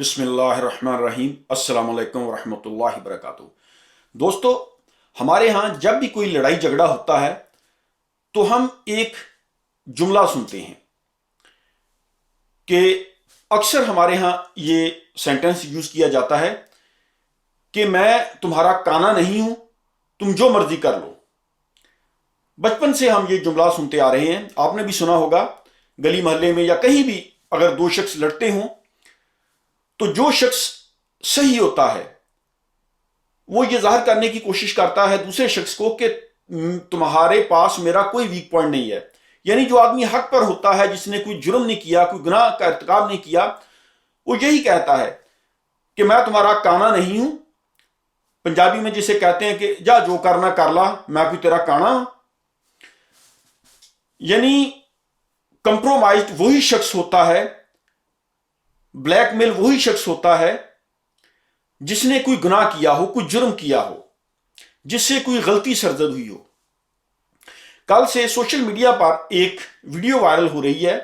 बिस्मिल्लाहिर्रहमानिर्रहीम। अस्सलाम वालेकुम वरहमतुल्लाहि वबरकातुहू। दोस्तों, हमारे यहाँ जब भी कोई लड़ाई झगड़ा होता है तो हम एक जुमला सुनते हैं कि अक्सर हमारे यहाँ ये सेंटेंस यूज किया जाता है कि मैं तुम्हारा काना नहीं हूं, तुम जो मर्जी कर लो। बचपन से हम ये जुमला सुनते आ रहे हैं। आपने भी सुना होगा, गली मोहल्ले में या कहीं भी अगर दो शख्स लड़ते हों तो जो शख्स सही होता है वो ये जाहिर करने की कोशिश करता है दूसरे शख्स को कि तुम्हारे पास मेरा कोई वीक पॉइंट नहीं है। यानी जो आदमी हक पर होता है, जिसने कोई जुर्म नहीं किया, कोई गुनाह का इर्तिकाब नहीं किया, वो यही कहता है कि मैं तुम्हारा काना नहीं हूं। पंजाबी में जिसे कहते हैं कि जा जो करना कर ला, मैं कोई तेरा काना। यानी कंप्रोमाइज वही शख्स होता है, ब्लैकमेल वही शख्स होता है जिसने कोई गुनाह किया हो, कोई जुर्म किया हो, जिससे कोई गलती सरजद हुई हो। कल से सोशल मीडिया पर एक वीडियो वायरल हो रही है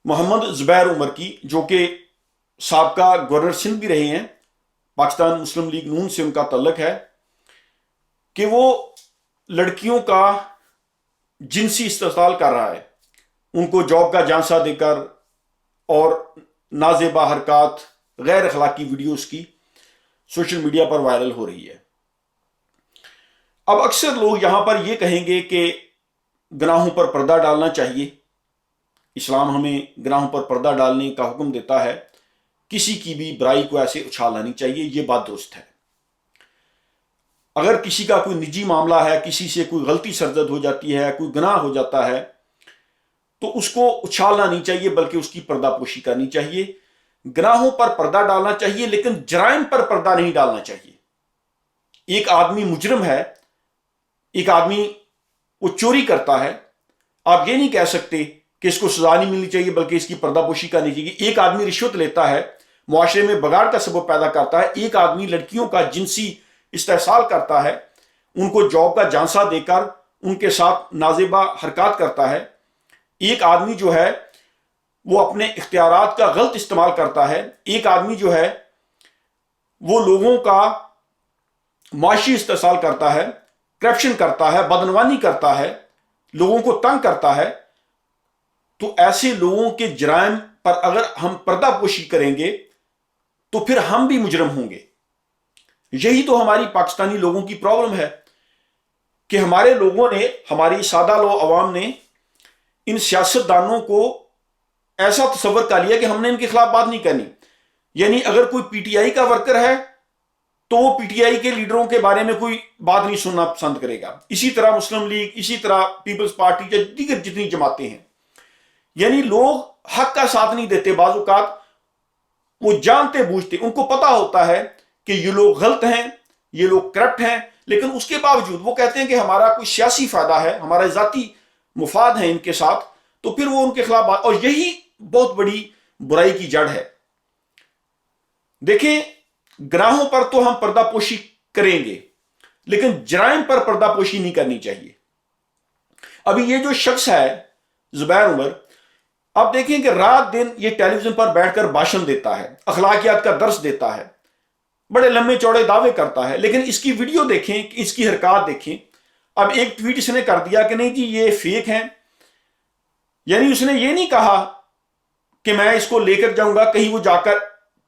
मोहम्मद जुबैर उमर की, जो कि साबका गवर्नर सिंध भी रहे हैं, पाकिस्तान मुस्लिम लीग नून से उनका तल्लक है, कि वो लड़कियों का जिनसी इस्तेमाल कर रहा है, उनको जॉब का झांसा देकर और नाजेबा हरकत, गैर अखलाकी वीडियोस की सोशल मीडिया पर वायरल हो रही है। अब अक्सर लोग यहां पर यह कहेंगे कि गुनाहों पर पर्दा डालना चाहिए, इस्लाम हमें गुनाहों पर पर्दा डालने का हुक्म देता है, किसी की भी बुराई को ऐसे उछालना नहीं चाहिए। यह बात दुरुस्त है। अगर किसी का कोई निजी मामला है, किसी से कोई गलती सरजद हो जाती है, कोई गुनाह हो जाता है, तो उसको उछालना नहीं चाहिए, बल्कि उसकी पर्दापोशी करनी चाहिए। गुनाहों पर पर्दा डालना चाहिए, लेकिन जराइम पर पर्दा नहीं डालना चाहिए। एक आदमी मुजरिम है, एक आदमी वो चोरी करता है, आप ये नहीं कह सकते कि इसको सजा नहीं मिलनी चाहिए, बल्कि इसकी पर्दापोशी करनी चाहिए। एक आदमी रिश्वत लेता है, मुआशरे में बगाड़ का सबब पैदा करता है। एक आदमी लड़कियों का जिनसी इस्तेहसाल करता है, उनको जॉब का झांसा देकर उनके साथ नाजेबा हरकत करता है। एक आदमी जो है वो अपने इख्तियारात का गलत इस्तेमाल करता है। एक आदमी जो है वो लोगों का माशी इस्तेहसाल करता है, करप्शन करता है, बदनवानी करता है, लोगों को तंग करता है। तो ऐसे लोगों के जराइम पर अगर हम पर्दापोशी करेंगे तो फिर हम भी मुजरिम होंगे। यही तो हमारी पाकिस्तानी लोगों की प्रॉब्लम है कि हमारे लोगों ने, हमारी सादा लो अवाम ने इन सियासतदानों को ऐसा तस्वर कर लिया कि हमने इनके खिलाफ बात नहीं करनी। यानी अगर कोई पीटीआई का वर्कर है तो वो पीटीआई के लीडरों के बारे में कोई बात नहीं सुनना पसंद करेगा। इसी तरह मुस्लिम लीग, इसी तरह पीपल्स पार्टी या दीगर जितनी जमातें हैं, यानी लोग हक का साथ नहीं देते। बाज़ औक़ात वो जानते बूझते, उनको पता होता है कि ये लोग गलत हैं, ये लोग करप्ट हैं, लेकिन उसके बावजूद वो कहते हैं कि हमारा कोई सियासी फायदा है, हमारा जाती मुफाद है इनके साथ, तो फिर वो उनके खिलाफ बात। और यही बहुत बड़ी बुराई की जड़ है। देखें, गुनाहों पर तो हम पर्दापोशी करेंगे, लेकिन जराइम पर पर्दापोशी नहीं करनी चाहिए। अभी ये जो शख्स है जुबैर उमर, आप देखें कि रात दिन ये टेलीविजन पर बैठकर भाषण देता है, अखलाकियात का दर्स देता है, बड़े लंबे चौड़े दावे करता है, लेकिन इसकी वीडियो देखें, इसकी हरकत देखें। अब एक ट्वीट इसने कर दिया कि नहीं जी ये फेक है। यानी उसने ये नहीं कहा कि मैं इसको लेकर जाऊंगा, कहीं वो जाकर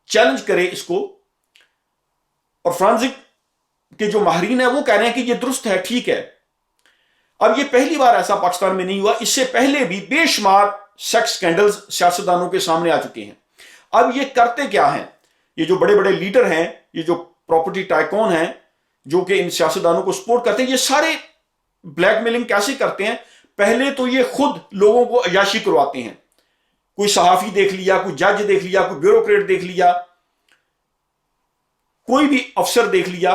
चैलेंज करे इसको। और फ्रांसिक के जो माहिरीन है वो कह रहे हैं कि ये दुरुस्त है, ठीक है। अब ये पहली बार ऐसा पाकिस्तान में नहीं हुआ, इससे पहले भी बेशुमार सेक्स स्कैंडल्स सियासतदानों के सामने आ चुके हैं। अब ये करते क्या हैं, ये जो बड़े बड़े लीडर हैं, ये जो प्रॉपर्टी टाइकून हैं, जो कि इन सियासतदानों को सपोर्ट करते हैं, ये सारे ब्लैकमेलिंग कैसे करते हैं। पहले तो ये खुद लोगों को अयाशी करवाते हैं। कोई सहाफी देख लिया, कोई जज देख लिया, कोई ब्यूरोक्रेट देख लिया, कोई भी अफसर देख लिया,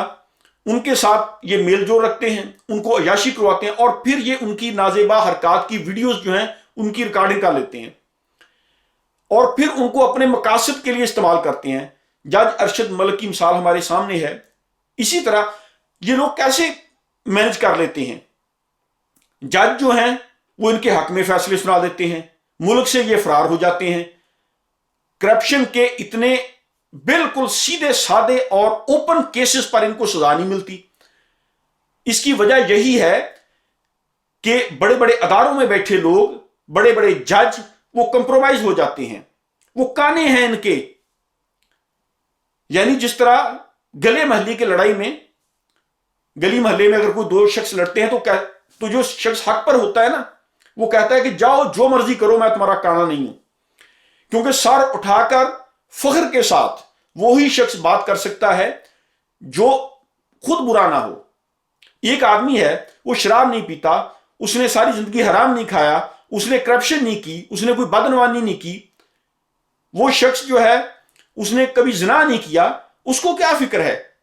उनके साथ ये मेलजोल रखते हैं, उनको अयाशी करवाते हैं, और फिर ये उनकी नाजेबा हरकत की वीडियोस जो हैं उनकी रिकॉर्डिंग कर लेते हैं और फिर उनको अपने मकासद के लिए इस्तेमाल करते हैं। जज अरशद मलिक की मिसाल हमारे सामने है। इसी तरह ये लोग कैसे मैनेज कर लेते हैं। जज जो हैं वो इनके हक में फैसले सुना देते हैं, मुल्क से ये फरार हो जाते हैं, करप्शन के इतने बिल्कुल सीधे साधे और ओपन केसेस पर इनको सजा नहीं मिलती। इसकी वजह यही है कि बड़े बड़े अदारों में बैठे लोग, बड़े बड़े जज, वो कंप्रोमाइज हो जाते हैं, वो काने हैं इनके। यानी जिस तरह गले मोहल्ले की लड़ाई में, गली मोहल्ले में अगर कोई दो शख्स लड़ते हैं तो जो शख्स हक पर होता है ना, वो कहता है कि जाओ जो मर्जी करो, मैं तुम्हारा काना नहीं हूं। क्योंकि सर उठाकर फख्र के साथ वही शख्स बात कर सकता है जो खुद बुरा ना हो। एक आदमी है, वो शराब नहीं पीता, उसने सारी जिंदगी हराम नहीं खाया, उसने करप्शन नहीं की, उसने कोई बदनवानी नहीं की, वो शख्स जो है उसने कभी जिना नहीं किया, उसको क्या फिक्र है?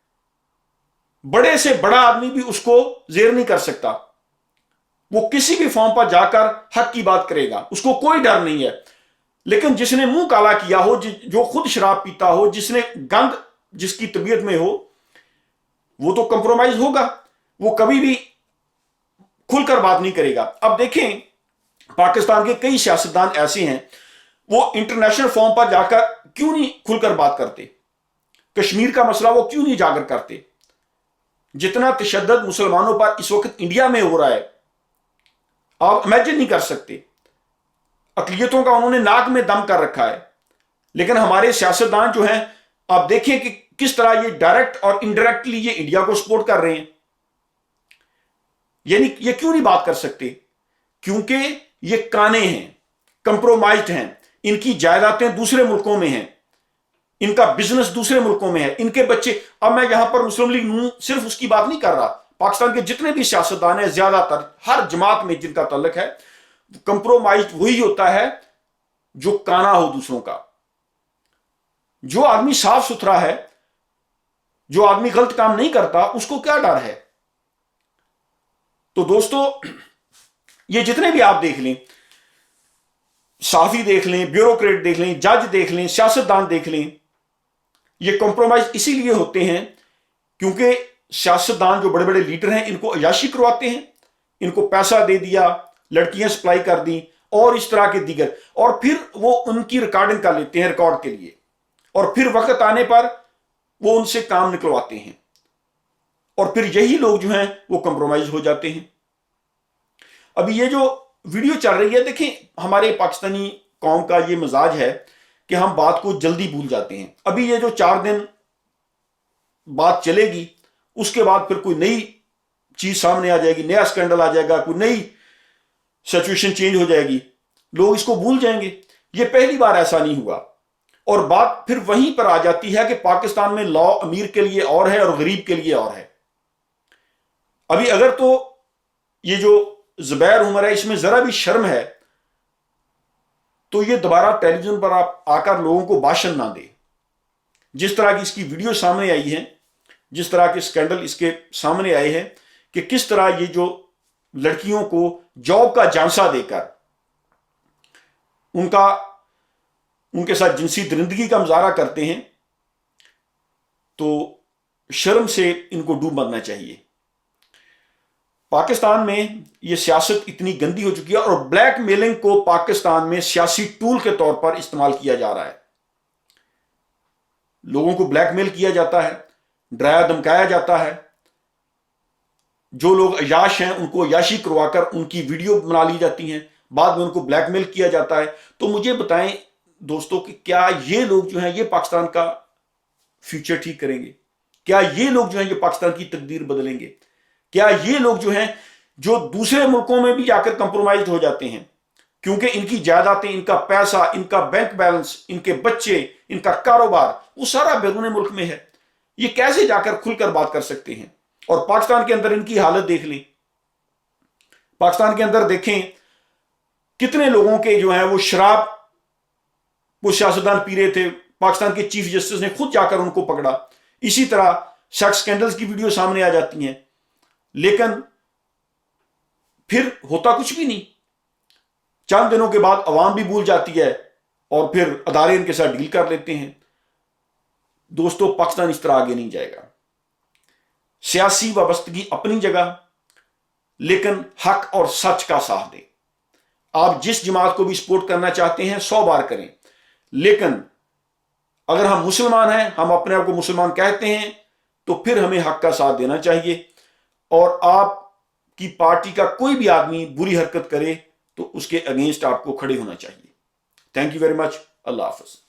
बड़े से बड़ा आदमी भी उसको जेर नहीं कर सकता। वो किसी भी फॉर्म पर जाकर हक की बात करेगा, उसको कोई डर नहीं है। लेकिन जिसने मुंह काला किया हो, जो खुद शराब पीता हो, जिसने गंद जिसकी तबीयत में हो, वो तो कंप्रोमाइज होगा, वो कभी भी खुलकर बात नहीं करेगा। अब देखें, पाकिस्तान के कई सियासतदान ऐसे हैं, वो इंटरनेशनल फॉर्म पर जाकर क्यों नहीं खुलकर बात करते? कश्मीर का मसला वो क्यों नहीं उजागर करते? जितना तशद्दुद मुसलमानों पर इस वक्त इंडिया में हो रहा है, आप इमेजिन नहीं कर सकते। अकलियतों का उन्होंने नाक में दम कर रखा है। लेकिन हमारे सियासतदान जो हैं, आप देखें कि किस तरह ये डायरेक्ट और इनडायरेक्टली ये इंडिया को सपोर्ट कर रहे हैं। यानी ये क्यों नहीं बात कर सकते? क्योंकि ये काने हैं, कंप्रोमाइज्ड हैं, इनकी जायदादें दूसरे मुल्कों में हैं, इनका बिजनेस दूसरे मुल्कों में है, इनके बच्चे। अब मैं यहां पर मुस्लिम लीग नून सिर्फ उसकी बात नहीं कर रहा, पाकिस्तान के जितने भी सियासतदान हैं, ज्यादातर हर जमात में जिनका तल्लुक है, कंप्रोमाइज वही होता है जो काना हो दूसरों का। जो आदमी साफ सुथरा है, जो आदमी गलत काम नहीं करता, उसको क्या डर है? तो दोस्तों, ये जितने भी आप देख लें, साफी देख लें, ब्यूरोक्रेट देख लें, जज देख लें, सियासतदान देख लें, ये कॉम्प्रोमाइज इसीलिए होते हैं क्योंकि सियासतदान जो बड़े बड़े लीडर हैं, इनको अयाशी करवाते हैं, इनको पैसा दे दिया, लड़कियां सप्लाई कर दी और इस तरह के दीगर, और फिर वो उनकी रिकॉर्डिंग कर लेते हैं रिकॉर्ड के लिए, और फिर वक्त आने पर वो उनसे काम निकलवाते हैं, और फिर यही लोग जो हैं वो कंप्रोमाइज हो जाते हैं। अभी ये जो वीडियो चल रही है, देखें, हमारे पाकिस्तानी कौम का ये मिजाज है कि हम बात को जल्दी भूल जाते हैं। अभी ये जो 4 दिन बात चलेगी, उसके बाद फिर कोई नई चीज सामने आ जाएगी, नया स्कैंडल आ जाएगा, कोई नई सिचुएशन चेंज हो जाएगी, लोग इसको भूल जाएंगे। ये पहली बार ऐसा नहीं हुआ, और बात फिर वहीं पर आ जाती है कि पाकिस्तान में लॉ अमीर के लिए और है और गरीब के लिए और है। अभी अगर तो ये जो जुबैर उमर है, इसमें जरा भी शर्म है, तो ये दोबारा टेलीविजन पर आप आकर लोगों को भाषण ना दे। जिस तरह की इसकी वीडियो सामने आई है, जिस तरह के स्कैंडल इसके सामने आए हैं कि किस तरह ये जो लड़कियों को जॉब का झांसा देकर उनके साथ जिनसी दरिंदगी का मुजाहरा करते हैं, तो शर्म से इनको डूब मरना चाहिए। पाकिस्तान में ये सियासत इतनी गंदी हो चुकी है, और ब्लैक मेलिंग को पाकिस्तान में सियासी टूल के तौर पर इस्तेमाल किया जा रहा है। लोगों को ब्लैकमेल किया जाता है, डराया धमकाया जाता है। जो लोग अयाश हैं उनको अयाशी करवाकर उनकी वीडियो बना ली जाती हैं, बाद में उनको ब्लैकमेल किया जाता है। तो मुझे बताएं दोस्तों कि क्या ये लोग जो हैं ये पाकिस्तान का फ्यूचर ठीक करेंगे? क्या ये लोग जो हैं ये पाकिस्तान की तकदीर बदलेंगे? क्या ये लोग जो हैं जो दूसरे मुल्कों में भी जाकर कंप्रोमाइज हो जाते हैं क्योंकि इनकी जायदादें, इनका पैसा, इनका बैंक बैलेंस, इनके बच्चे, इनका कारोबार, वो सारा बैरून मुल्क में है, ये कैसे जाकर खुलकर बात कर सकते हैं? और पाकिस्तान के अंदर इनकी हालत देख लें। पाकिस्तान के अंदर देखें कितने लोगों के जो है वो शराब वो सियासतदान पी रहे थे, पाकिस्तान के चीफ जस्टिस ने खुद जाकर उनको पकड़ा। इसी तरह सेक्स स्कैंडल्स की वीडियो सामने आ जाती हैं, लेकिन फिर होता कुछ भी नहीं। चंद दिनों के बाद अवाम भी भूल जाती है और फिर अदारे इनके साथ डील कर लेते हैं। दोस्तों, पाकिस्तान इस तरह आगे नहीं जाएगा। सियासी वाबस्तगी अपनी जगह, लेकिन हक और सच का साथ दें। आप जिस जमात को भी सपोर्ट करना चाहते हैं 100 बार करें, लेकिन اگر ہم مسلمان ہیں، ہم اپنے آپ کو مسلمان کہتے ہیں، تو پھر ہمیں حق کا ساتھ دینا چاہیے، اور آپ کی پارٹی کا کوئی بھی آدمی بری حرکت کرے تو اس کے اگینسٹ آپ کو کھڑے ہونا چاہیے۔ تھینک یو ویری مچ، اللہ حافظ۔